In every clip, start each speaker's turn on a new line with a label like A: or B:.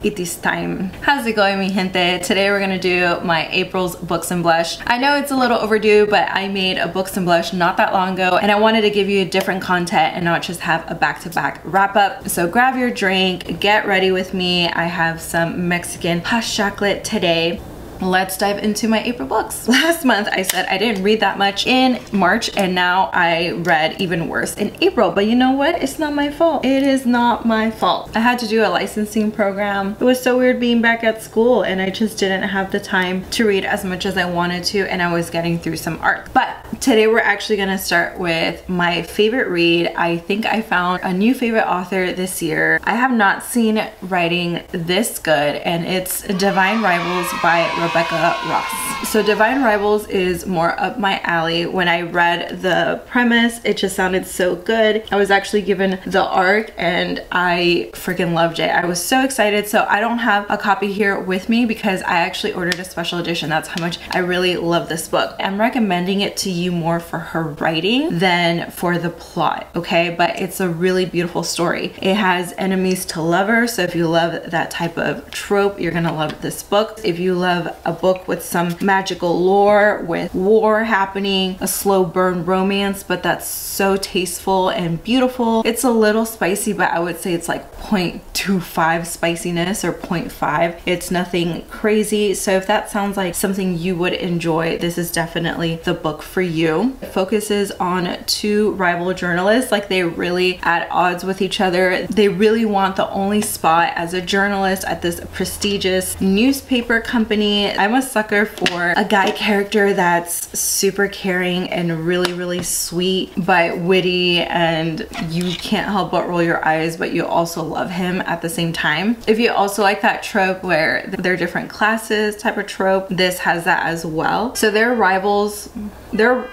A: It is time. How's it going, mi gente? Today we're gonna do my April's Books and Blush. I know it's a little overdue, but I made a Books and Blush not that long ago, and I wanted to give you different content and not just have a back-to-back wrap-up. So grab your drink, get ready with me. I have some Mexican hot chocolate today. Let's dive into my April books. Last month I said I didn't read that much in March, and now I read even worse in April. But you know what? It's not my fault. It is not my fault. I had to do a licensing program. It was so weird being back at school, and I just didn't have the time to read as much as I wanted to, and I was getting through some art. But today we're actually gonna start with my favorite read. I think I found a new favorite author this year. I have not seen writing this good, and it's Divine Rivals by Rebecca Ross. So Divine Rivals is more up my alley. When I read the premise, it just sounded so good. I was actually given the arc and I freaking loved it. I was so excited. So I don't have a copy here with me because I actually ordered a special edition. That's how much I really love this book. I'm recommending it to you more for her writing than for the plot, okay? But it's a really beautiful story. It has enemies to lovers, so if you love that type of trope, you're gonna love this book. If you love a book with some magical lore, with war happening, a slow burn romance, but that's so tasteful and beautiful. It's a little spicy, but I would say it's like 0.25 spiciness or 0.5. It's nothing crazy. So if that sounds like something you would enjoy, this is definitely the book for you. It focuses on two rival journalists, like they're really at odds with each other. They really want the only spot as a journalist at this prestigious newspaper company. I'm a sucker for a guy character that's super caring and really sweet but witty, and you can't help but roll your eyes, but you also love him at the same time. If you also like that trope where they're different classes type of trope, this has that as well. So they're rivals. They're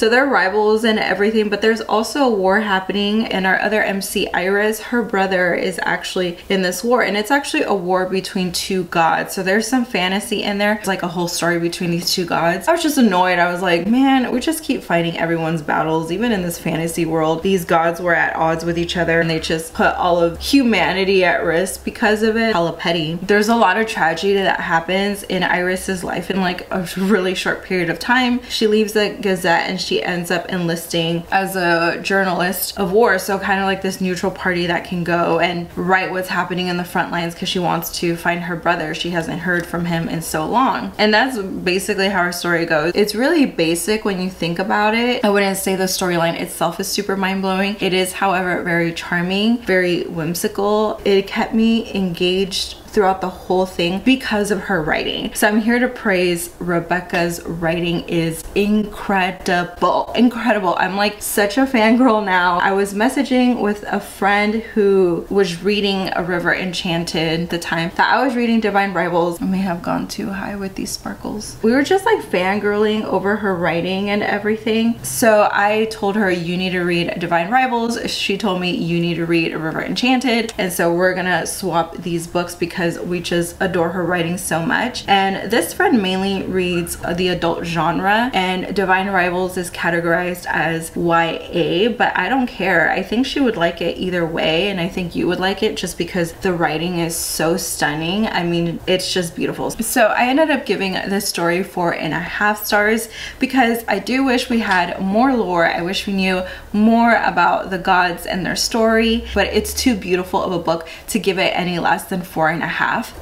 A: rivals and everything, but there's also a war happening, and our other MC, Iris, her brother is actually in this war, and it's actually a war between two gods. So there's some fantasy in there. It's like a whole story between these two gods. I was just annoyed. I was like, man, we just keep fighting everyone's battles. Even in this fantasy world, these gods were at odds with each other, and they just put all of humanity at risk because of it. Hella petty. There's a lot of tragedy that happens in Iris's life in like a really short period of time. She leaves the Gazette and she ends up enlisting as a journalist of war, so kind of like this neutral party that can go and write what's happening in the front lines because she wants to find her brother. She hasn't heard from him in so long, and that's basically how her story goes. It's really basic when you think about it. I wouldn't say the storyline itself is super mind-blowing. It is, however, very charming, very whimsical. It kept me engaged throughout the whole thing because of her writing. So I'm here to praise Rebecca's writing is incredible. I'm like such a fangirl now. I was messaging with a friend who was reading A River Enchanted at the time that I was reading Divine Rivals. I may have gone too high with these sparkles. We were just like fangirling over her writing and everything. So I told her, you need to read Divine Rivals. She told me, you need to read A River Enchanted. And so we're gonna swap these books because we just adore her writing so much. And this friend mainly reads the adult genre, and Divine Rivals is categorized as YA, but I don't care. I think she would like it either way, and I think you would like it just because the writing is so stunning. I mean, it's just beautiful. So I ended up giving this story 4.5 stars because I do wish we had more lore. I wish we knew more about the gods and their story, but it's too beautiful of a book to give it any less than 4.5.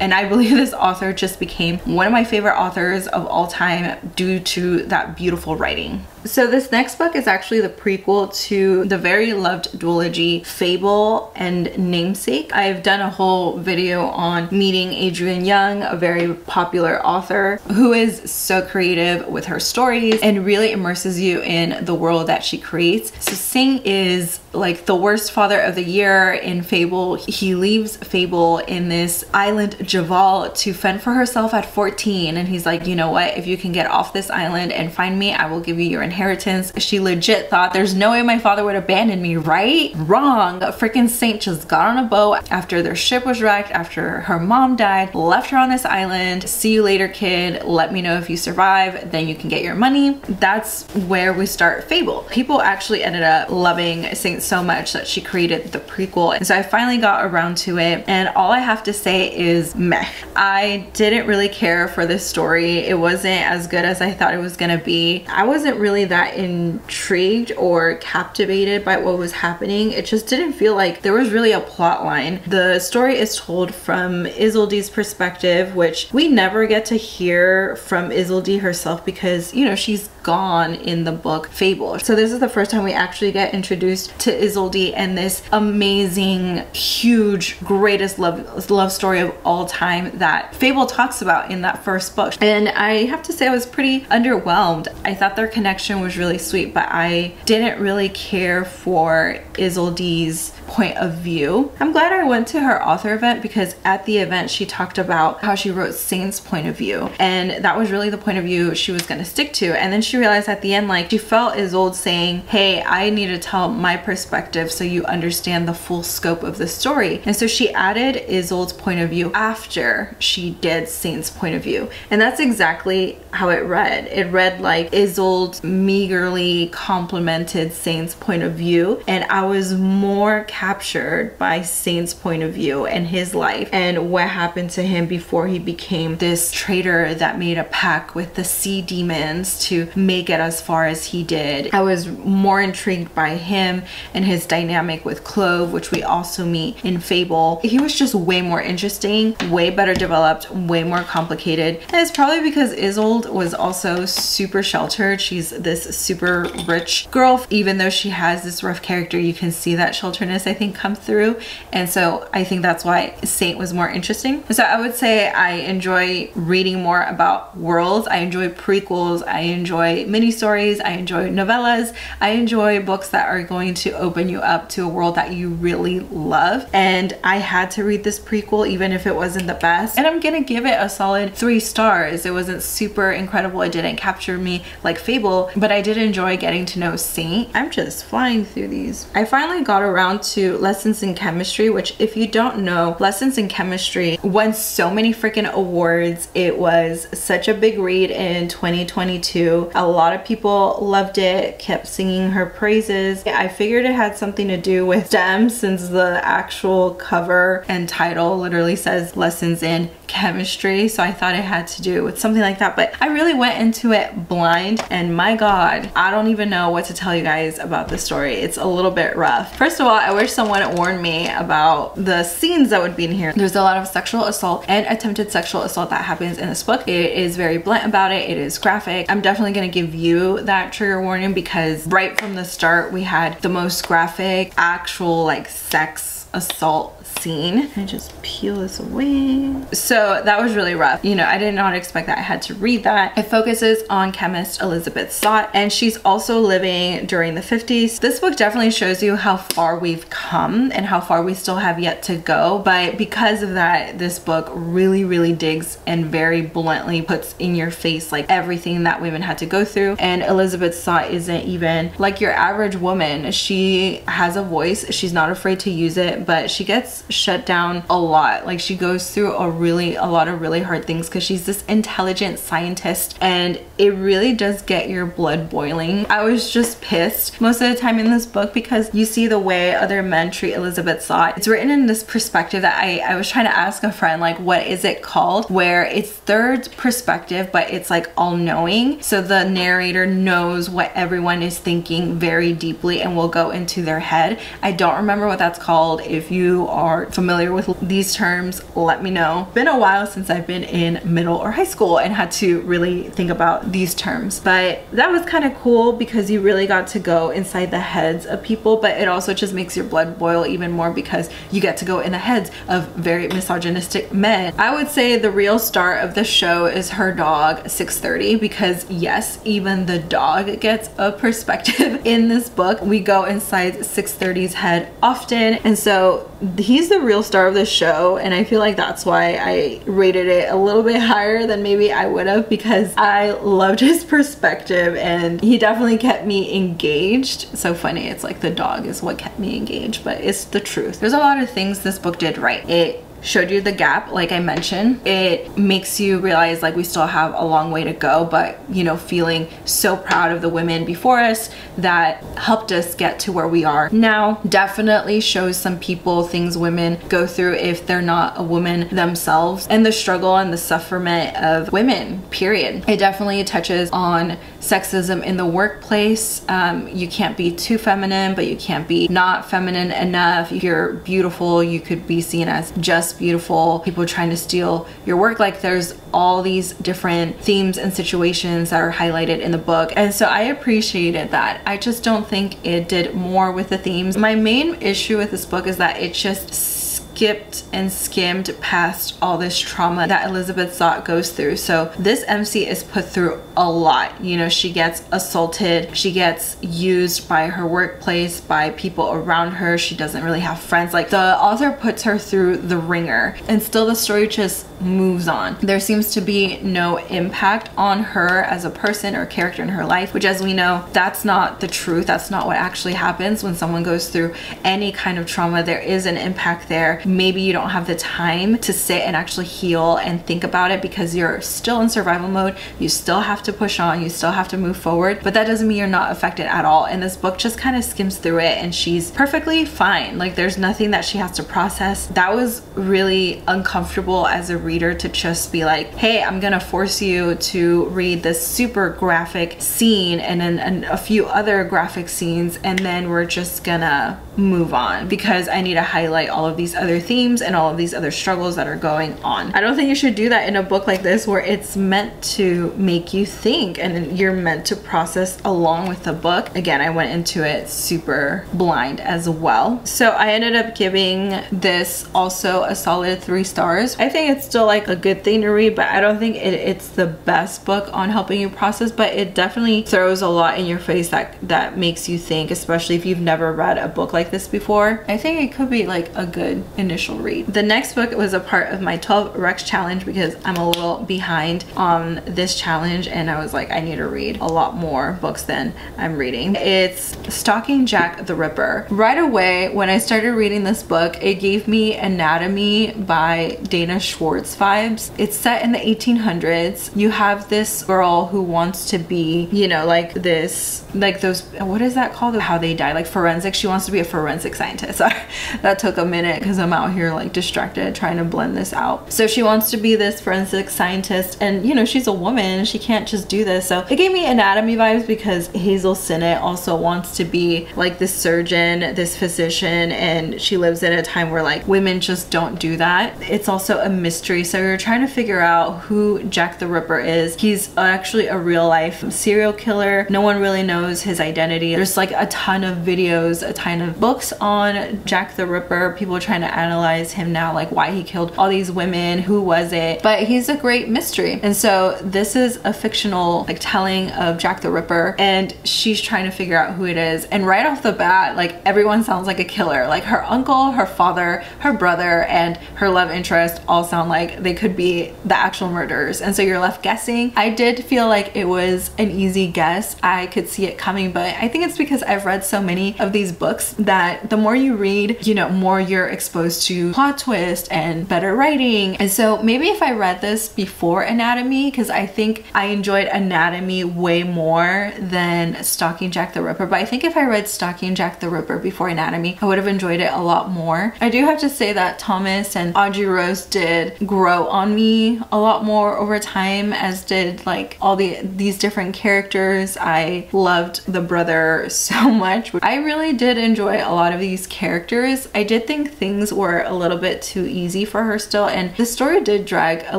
A: And I believe this author just became one of my favorite authors of all time due to that beautiful writing. So this next book is actually the prequel to the very loved duology Fable and Namesake. I've done a whole video on meeting Adrienne Young, a very popular author who is so creative with her stories and really immerses you in the world that she creates. So Sing is like the worst father of the year in Fable. He leaves Fable in this island Javal to fend for herself at 14, and he's like, you know what, if you can get off this island and find me, I will give you your inheritance. inheritance. She legit thought there's no way my father would abandon me, right? Wrong. Freaking Saint just got on a boat after their ship was wrecked, after her mom died, left her on this island. See you later, kid. Let me know if you survive, then you can get your money. That's where we start Fable. People actually ended up loving Saint so much that she created the prequel. And so I finally got around to it, and all I have to say is meh. I didn't really care for this story. It wasn't as good as I thought it was gonna be. I wasn't really that intrigued or captivated by what was happening. It just didn't feel like there was really a plot line. The story is told from Isolde's perspective, which we never get to hear from Isolde herself because, you know, she's gone in the book Fable. So this is the first time we actually get introduced to Isolde and this amazing, huge, greatest love story of all time that Fable talks about in that first book. And I have to say I was pretty underwhelmed. I thought their connection was really sweet, but I didn't really care for Isolde's point of view. I'm glad I went to her author event because at the event she talked about how she wrote Saint's point of view, and that was really the point of view she was going to stick to. And then she realized at the end, like, she felt Isolde saying, hey, I need to tell my perspective so you understand the full scope of the story. And so she added Isolde's point of view after she did Saint's point of view, and that's exactly how it read. It read like Isolde meagerly complimented Saint's point of view, and I was more captured by Saint's point of view and his life and what happened to him before he became this traitor that made a pact with the sea demons to make it as far as he did. I was more intrigued by him and his dynamic with Clove, which we also meet in Fable. He was just way more interesting, way better developed, way more complicated. And it's probably because Isolde was also super sheltered. She's this super rich girl. Even though she has this rough character, you can see that shelterness, I think, come through. And so I think that's why Saint was more interesting. So I would say I enjoy reading more about worlds. I enjoy prequels. I enjoy mini stories. I enjoy novellas. I enjoy books that are going to open you up to a world that you really love. And I had to read this prequel even if it wasn't the best. And I'm gonna give it a solid 3 stars. It wasn't super incredible. It didn't capture me like Fable, but I did enjoy getting to know Saint. I'm just flying through these. I finally got around to Lessons in Chemistry, which, if you don't know, Lessons in Chemistry won so many freaking awards. It was such a big read in 2022. A lot of people loved it, kept singing her praises. I figured it had something to do with STEM since the actual cover and title literally says Lessons in Chemistry, so I thought it had to do with something like that. But I really went into it blind, and my god, I don't even know what to tell you guys about the story. It's a little bit rough. First of all, I wish someone warned me about the scenes that would be in here. There's a lot of sexual assault and attempted sexual assault that happens in this book. It is very blunt about it. It is graphic. I'm definitely going to give you that trigger warning because right from the start we had the most graphic actual like sex assault scene. I just peel this away. So that was really rough. You know, I did not expect that. I had to read that. It focuses on chemist Elizabeth Sott, and she's also living during the 50s. This book definitely shows you how far we've come and how far we still have yet to go. But because of that, this book really digs and very bluntly puts in your face like everything that women had to go through. And Elizabeth Sott isn't even like your average woman. She has a voice. She's not afraid to use it, but she gets shut down a lot. Like, she goes through a lot of really hard things because she's this intelligent scientist, and it really does get your blood boiling. I was just pissed most of the time in this book because you see the way other men treat Elizabeth Sott. It's written in this perspective that I was trying to ask a friend, like, what is it called, where it's third perspective but it's like all-knowing, so the narrator knows what everyone is thinking very deeply and will go into their head. I don't remember what that's called. If you are familiar with these terms, let me know. It's been a while since I've been in middle or high school and had to really think about these terms, but that was kind of cool because you really got to go inside the heads of people, but it also just makes your blood boil even more because you get to go in the heads of very misogynistic men. I would say the real star of the show is her dog 630, because yes, even the dog gets a perspective in this book. We go inside 630's head often, and so he's the real star of the show, and I feel like that's why I rated it a little bit higher than maybe I would have, because I loved his perspective and he definitely kept me engaged. So funny, it's like the dog is what kept me engaged, but it's the truth. There's a lot of things this book did right. It showed you the gap, like I mentioned. It makes you realize like we still have a long way to go, but you know, feeling so proud of the women before us that helped us get to where we are now. Definitely shows some people, things women go through if they're not a woman themselves, and the struggle and the sufferment of women, period. It definitely touches on sexism in the workplace. You can't be too feminine, but you can't be not feminine enough. If you're beautiful, you could be seen as just beautiful. People trying to steal your work. Like there's all these different themes and situations that are highlighted in the book, and so I appreciated that. I just don't think it did more with the themes. My main issue with this book is that it just skipped and skimmed past all this trauma that Elizabeth Zott goes through. So this MC is put through a lot. You know, she gets assaulted, she gets used by her workplace, by people around her. She doesn't really have friends. Like the author puts her through the ringer, and still the story just moves on. There seems to be no impact on her as a person or character in her life, which, as we know, that's not the truth. That's not what actually happens when someone goes through any kind of trauma. There is an impact there. Maybe you don't have the time to sit and actually heal and think about it because you're still in survival mode. You still have to push on, you still have to move forward, but that doesn't mean you're not affected at all. And this book just kind of skims through it, and she's perfectly fine. Like there's nothing that she has to process. That was really uncomfortable as a reader, to just be like, hey, I'm gonna force you to read this super graphic scene and then a few other graphic scenes, and then we're just gonna move on because I need to highlight all of these other themes and all of these other struggles that are going on. I don't think you should do that in a book like this, where it's meant to make you think and you're meant to process along with the book. Again, I went into it super blind as well. So I ended up giving this also a solid 3 stars. I think it's still like a good thing to read, but I don't think it's the best book on helping you process, but it definitely throws a lot in your face that makes you think, especially if you've never read a book like this before. I think it could be like a good initial read. The next book was a part of my 12 Recs challenge because I'm a little behind on this challenge, and I was like, I need to read a lot more books than I'm reading. It's Stalking Jack the Ripper. Right away when I started reading this book, it gave me Anatomy by Dana Schwartz vibes. It's set in the 1800s. You have this girl who wants to be, you know, like this, like those, what is that called? How they die, like forensic. She wants to be a forensic scientist. Sorry, that took a minute because I'm out here like distracted trying to blend this out. So she wants to be this forensic scientist, and you know, she's a woman, she can't just do this. So it gave me Anatomy vibes because Hazel Sinnott also wants to be like this surgeon, this physician, and she lives in a time where like women just don't do that. It's also a mystery, so you're trying to figure out who Jack the Ripper is. He's actually a real life serial killer. No one really knows his identity. There's like a ton of videos, a ton of books on Jack the Ripper, people trying to analyze him now, like why he killed all these women, who was it, but he's a great mystery. And so this is a fictional like telling of Jack the Ripper, and she's trying to figure out who it is. And right off the bat, like everyone sounds like a killer. Like her uncle, her father, her brother, and her love interest all sound like they could be the actual murderers, and so you're left guessing. I did feel like it was an easy guess. I could see it coming, but I think it's because I've read so many of these books that the more you read, you know, more you're exposed to plot twist and better writing. And so maybe if I read this before Anatomy, because I think I enjoyed Anatomy way more than Stalking Jack the Ripper, but I think if I read Stalking Jack the Ripper before Anatomy, I would have enjoyed it a lot more. I do have to say that Thomas and Audrey Rose did grow on me a lot more over time, as did like all these different characters. I loved the brother so much. I really did enjoy a lot of these characters. I did think things were a little bit too easy for her still, and the story did drag a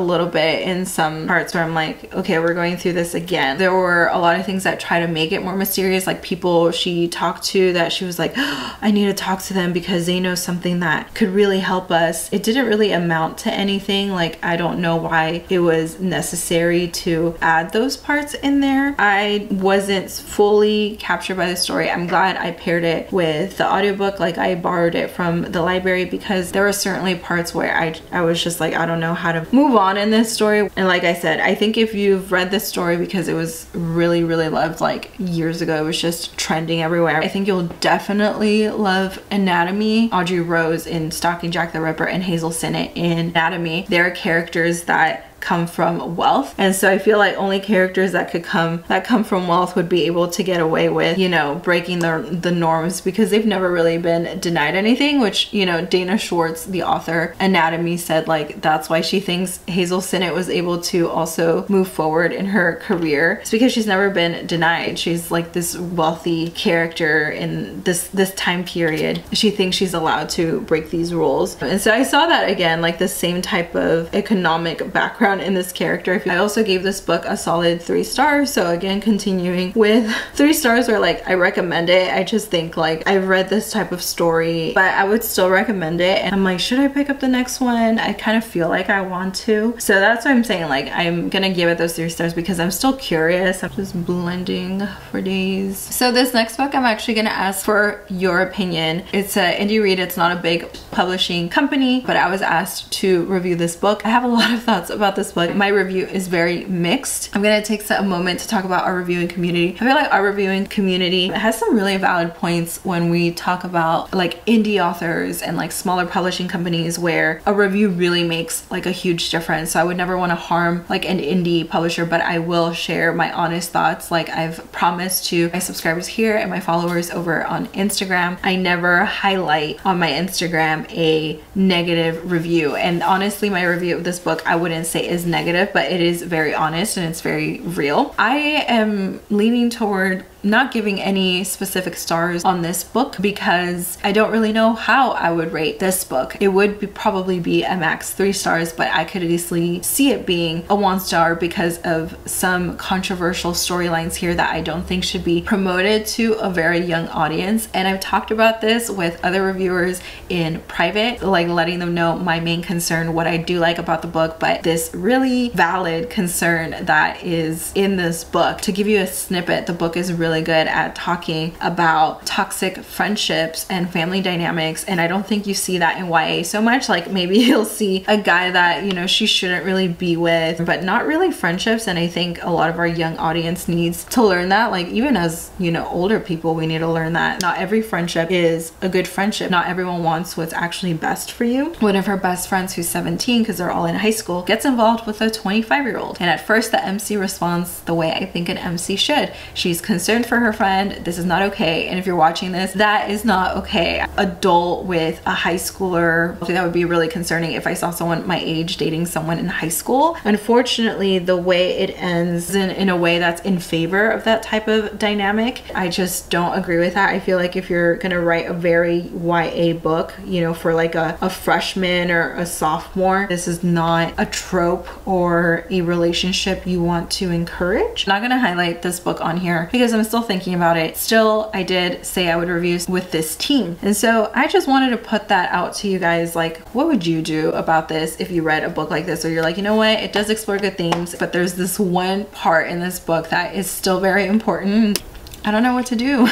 A: little bit in some parts where I'm like, okay, we're going through this again. There were a lot of things that try to make it more mysterious, like people she talked to that she was like, oh, I need to talk to them because they know something that could really help us. It didn't really amount to anything. Like, I don't know why it was necessary to add those parts in there. I wasn't fully captured by the story. I'm glad I paired it with the audiobook. Like, I borrowed it from the library because because there were certainly parts where I was just like, I don't know how to move on in this story. And like I said, I think if you've read this story because it was really loved like years ago, it was just trending everywhere, I think you'll definitely love Anatomy. Audrey Rose in Stalking Jack the Ripper and Hazel Sinnott in Anatomy. They're characters that come from wealth, and so I feel like only characters that come from wealth would be able to get away with, you know, breaking the norms, because they've never really been denied anything, which, you know, Dana Schwartz, the author Anatomy, said like that's why she thinks Hazel Sinnott was able to also move forward in her career. It's because she's never been denied. She's like this wealthy character in this time period. She thinks she's allowed to break these rules, and so I saw that again, like the same type of economic background in this character. I also gave this book a solid 3 stars. So again, continuing with 3 stars, or like I recommend it. I just think like I've read this type of story, but I would still recommend it. And I'm like, should I pick up the next one? I kind of feel like I want to. So that's what I'm saying. Like I'm gonna give it those 3 stars because I'm still curious. I'm just blending for days. So this next book, I'm actually gonna ask for your opinion. It's an indie read. It's not a big publishing company, but I was asked to review this book. I have a lot of thoughts about this book. My review is very mixed. I'm gonna take a moment to talk about our reviewing community. I feel like our reviewing community has some really valid points when we talk about like indie authors and like smaller publishing companies where a review really makes like a huge difference. So I would never want to harm like an indie publisher, but I will share my honest thoughts like I've promised to my subscribers here and my followers over on Instagram. I never highlight on my Instagram a negative review, and honestly my review of this book I wouldn't say is negative, but it is very honest and it's very real. I am leaning toward not giving any specific stars on this book because I don't really know how I would rate this book. It would probably be a max 3 stars, but I could easily see it being a 1 star because of some controversial storylines here that I don't think should be promoted to a very young audience. And I've talked about this with other reviewers in private, like letting them know my main concern, what I do like about the book, but this really valid concern that is in this book. To give you a snippet, the book is really good at talking about toxic friendships and family dynamics, and I don't think you see that in YA so much. Like maybe you'll see a guy that, you know, she shouldn't really be with, but not really friendships. And I think a lot of our young audience needs to learn that. Like even as, you know, older people, we need to learn that not every friendship is a good friendship. Not everyone wants what's actually best for you. One of her best friends, who's 17 because they're all in high school, gets involved with a 25-year-old, and at first the MC responds the way I think an MC should. She's concerned for her friend. This is not okay, and if you're watching this, that is not okay. Adult with a high schooler, I think that would be really concerning if I saw someone my age dating someone in high school. Unfortunately, the way it ends in a way that's in favor of that type of dynamic. I just don't agree with that. I feel like if you're gonna write a very YA book, you know, for like a freshman or a sophomore, this is not a trope or a relationship you want to encourage. I'm not gonna highlight this book on here because I'm still thinking about it. Still, I did say I would review with this team, and so I just wanted to put that out to you guys. Like, what would you do about this if you read a book like this, or you're like, you know what, it does explore good themes, but there's this one part in this book that is still very important. I don't know what to do.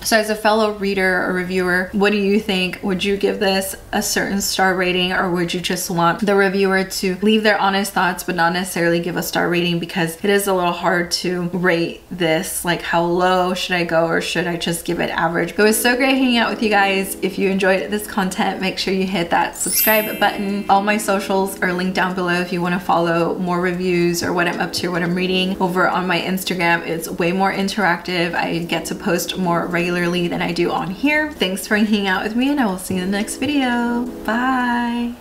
A: So as a fellow reader or reviewer, what do you think? Would you give this a certain star rating, or would you just want the reviewer to leave their honest thoughts but not necessarily give a star rating, because it is a little hard to rate this? Like, how low should I go, or should I just give it average? It was so great hanging out with you guys. If you enjoyed this content, make sure you hit that subscribe button. All my socials are linked down below if you want to follow more reviews or what I'm up to, what I'm reading. Over on my Instagram, it's way more interactive. I get to post more regularly than I do on here. Thanks for hanging out with me, and I will see you in the next video. Bye.